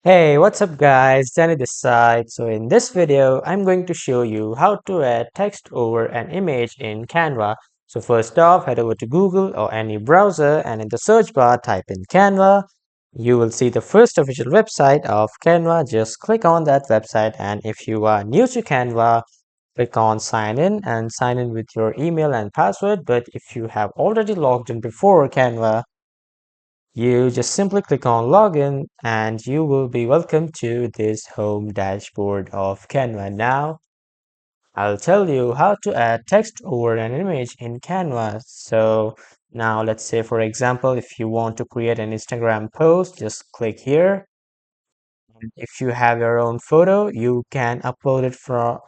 Hey, what's up guys? Danny this side. So in this video, I'm going to show you how to add text over an image in Canva. So first off, head over to Google or any browser and in the search bar, type in Canva. You will see the first official website of Canva. Just click on that website, and if you are new to Canva, click on sign in and sign in with your email and password. But if you have already logged in before Canva, you just simply click on login and you will be welcome to this home dashboard of Canva. Now, I'll tell you how to add text over an image in Canva. So now let's say, for example, if you want to create an Instagram post, just click here. If you have your own photo, you can upload it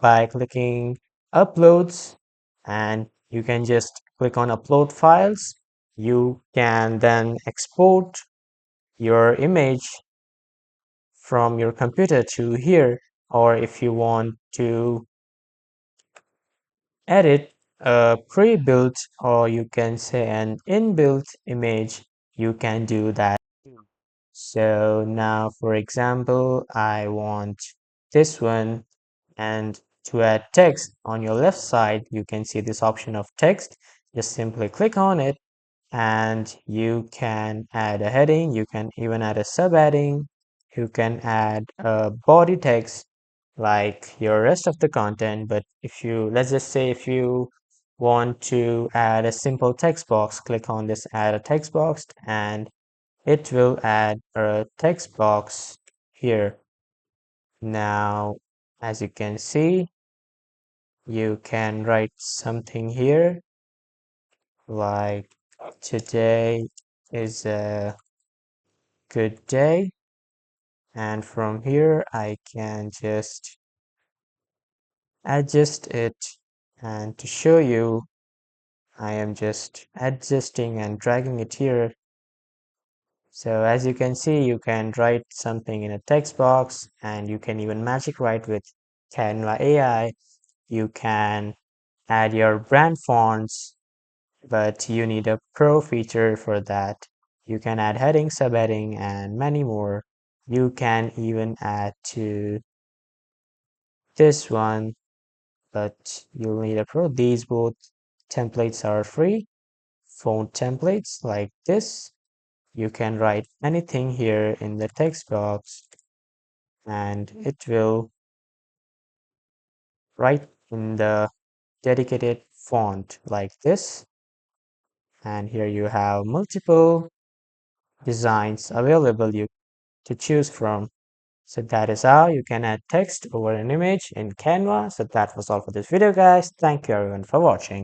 by clicking uploads, and you can just click on upload files. You can then export your image from your computer to here, or if you want to edit a pre-built, or you can say an inbuilt image, you can do that. So now, for example, I want this one, and to add text on your left side, you can see this option of text. Just simply click on it and you can add a heading, you can even add a subheading, you can add a body text like your rest of the content. But if you, let's just say, if you want to add a simple text box, click on this add a text box and it will add a text box here. Now, as you can see, you can write something here like today is a good day, and from here I can just adjust it, and to show you I am just adjusting and dragging it here. So as you can see, you can write something in a text box and you can even magic write with Canva AI. You can add your brand fonts, but you need a pro feature for that. You can add heading, subheading, and many more. You can even add to this one, but you'll need a pro. These both templates are free. Font templates like this. You can write anything here in the text box and it will write in the dedicated font like this. And here you have multiple designs available you to choose from. So that is how you can add text over an image in Canva. So that was all for this video, guys. Thank you everyone for watching.